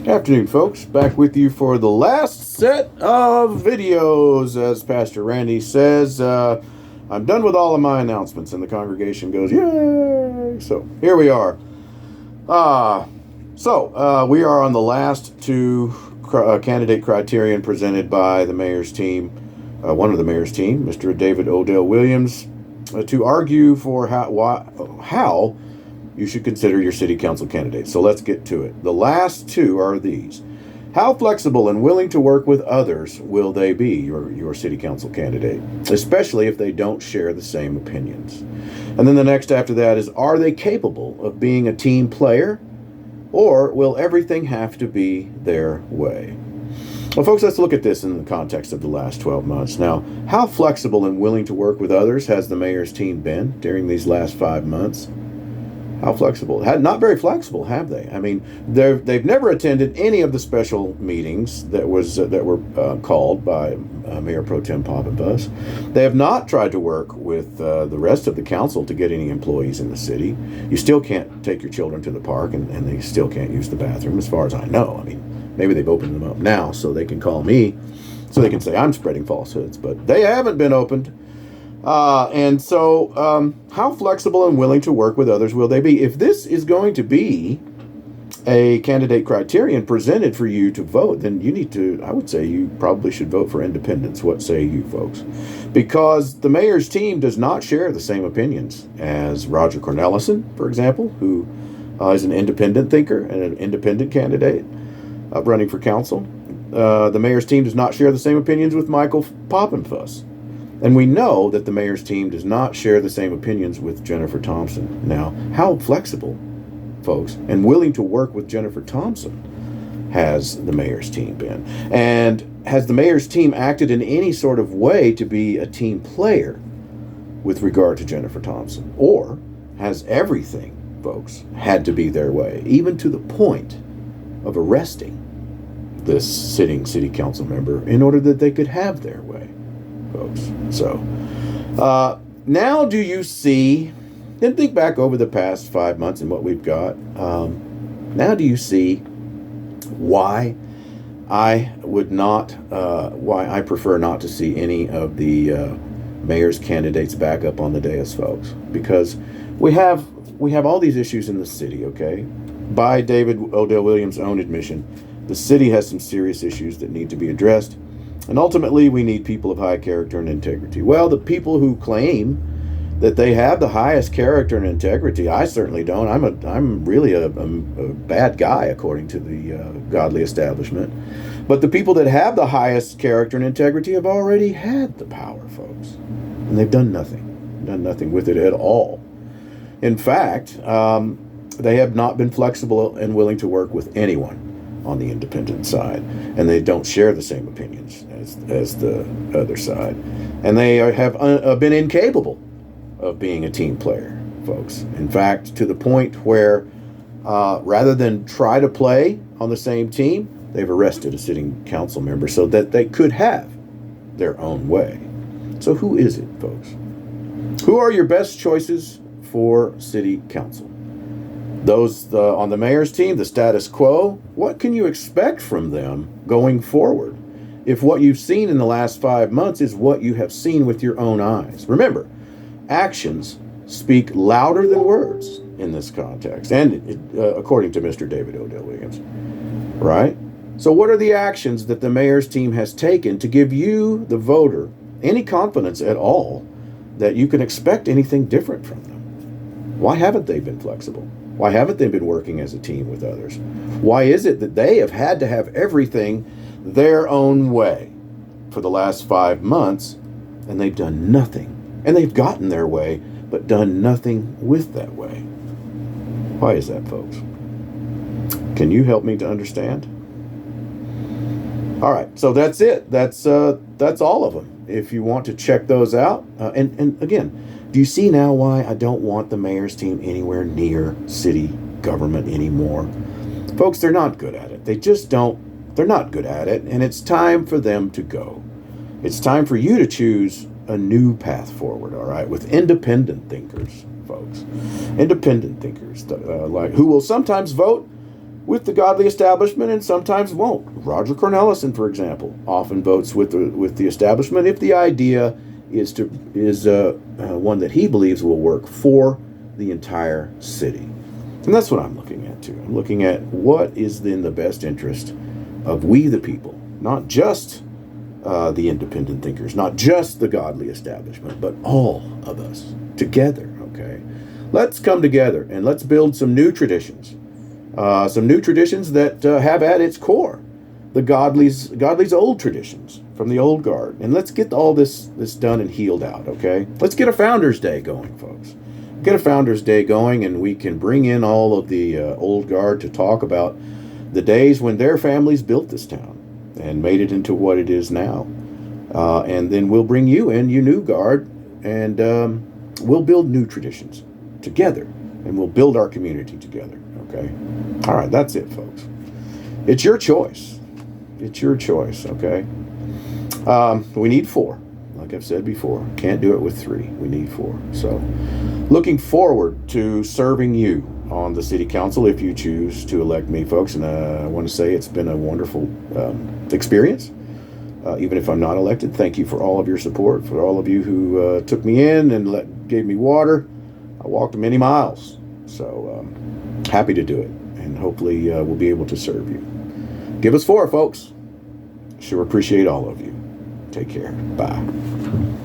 Afternoon, folks. Back with you for the last set of videos. As Pastor Randy says, I'm done with all of my announcements, and the congregation goes, yay! So here we are. We are on the last two candidate criterion presented by the mayor's team, one of the mayor's team, Mr. David Odell Williams, to argue for how you should consider your city council candidate. So let's get to it. The last two are these. How flexible and willing to work with others will they be, your city council candidate, especially if they don't share the same opinions? And then the next after that is, are they capable of being a team player, or will everything have to be their way? Well, folks, let's look at this in the context of the last 12 months. Now, how flexible and willing to work with others has the mayor's team been during these last 5 months? How flexible? Not very flexible, have they? I mean, they've never attended any of the special meetings that were called by Mayor Pro Tem Poppinbus. They have not tried to work with the rest of the council to get any employees in the city. You still can't take your children to the park, and they still can't use the bathroom, as far as I know. I mean, maybe they've opened them up now so they can call me, so they can say I'm spreading falsehoods, but they haven't been opened. How flexible and willing to work with others will they be? If this is going to be a candidate criterion presented for you to vote, then I would say you probably should vote for independents. What say you, folks? Because the mayor's team does not share the same opinions as Roger Cornelison, for example, who is an independent thinker and an independent candidate running for council. The mayor's team does not share the same opinions with Michael Poppinbus. And we know that the mayor's team does not share the same opinions with Jennifer Thompson. Now, how flexible, folks, and willing to work with Jennifer Thompson has the mayor's team been? And has the mayor's team acted in any sort of way to be a team player with regard to Jennifer Thompson? Or has everything, folks, had to be their way, even to the point of arresting this sitting city council member in order that they could have their way, folks? So now do you see, and think back over the past 5 months and what we've got, now do you see why I prefer not to see any of the mayor's candidates back up on the dais, folks? Because we have all these issues in the city, okay? By David Odell Williams' own admission, the city has some serious issues that need to be addressed. And ultimately, we need people of high character and integrity. Well, the people who claim that they have the highest character and integrity, I certainly don't. I'm really a bad guy, according to the godly establishment. But the people that have the highest character and integrity have already had the power, folks. And they've done nothing with it at all. In fact, they have not been flexible and willing to work with anyone on the independent side, and they don't share the same opinions as the other side, and they have been incapable of being a team player, folks. In fact, to the point where rather than try to play on the same team, they've arrested a sitting council member so that they could have their own way. So who is it, folks? Who are your best choices for city council? Those on the mayor's team, the status quo, what can you expect from them going forward if what you've seen in the last 5 months is what you have seen with your own eyes? Remember, actions speak louder than words in this context, and according to Mr. David Odell Williams, right? So what are the actions that the mayor's team has taken to give you, the voter, any confidence at all that you can expect anything different from them? Why haven't they been flexible? Why haven't they been working as a team with others? Why is it that they have had to have everything their own way for the last 5 months, and they've done nothing? And they've gotten their way, but done nothing with that way. Why is that, folks? Can you help me to understand? All right, so that's it. That's all of them. If you want to check those out, and again, do you see now why I don't want the mayor's team anywhere near city government anymore? Folks, they're not good at it. They're not good at it, and it's time for them to go. It's time for you to choose a new path forward, all right, with independent thinkers, folks. Independent thinkers, like who will sometimes vote with the godly establishment and sometimes won't. Roger Cornelison, for example, often votes with the establishment if the idea is one that he believes will work for the entire city. And that's what I'm looking at too. I'm looking at what is in the best interest of we the people, not just the independent thinkers, not just the godly establishment, but all of us together, okay? Let's come together and let's build some new traditions. Some new traditions that have at its core the godly's old traditions from the old guard. And let's get all this done and healed out, okay? Let's get a Founders Day going, folks. Get a Founders Day going, and we can bring in all of the old guard to talk about the days when their families built this town and made it into what it is now. And then we'll bring you in, you new guard, and we'll build new traditions together, and we'll build our community together, okay? All right, that's it, folks. It's your choice. It's your choice, okay? We need 4. Like I've said before, can't do it with 3. We need 4. So, looking forward to serving you on the city council if you choose to elect me, folks. And I want to say it's been a wonderful experience. Even if I'm not elected, thank you for all of your support, for all of you who took me in and gave me water. I walked many miles. So, happy to do it. And hopefully we'll be able to serve you. Give us 4, folks. Sure appreciate all of you. Take care. Bye.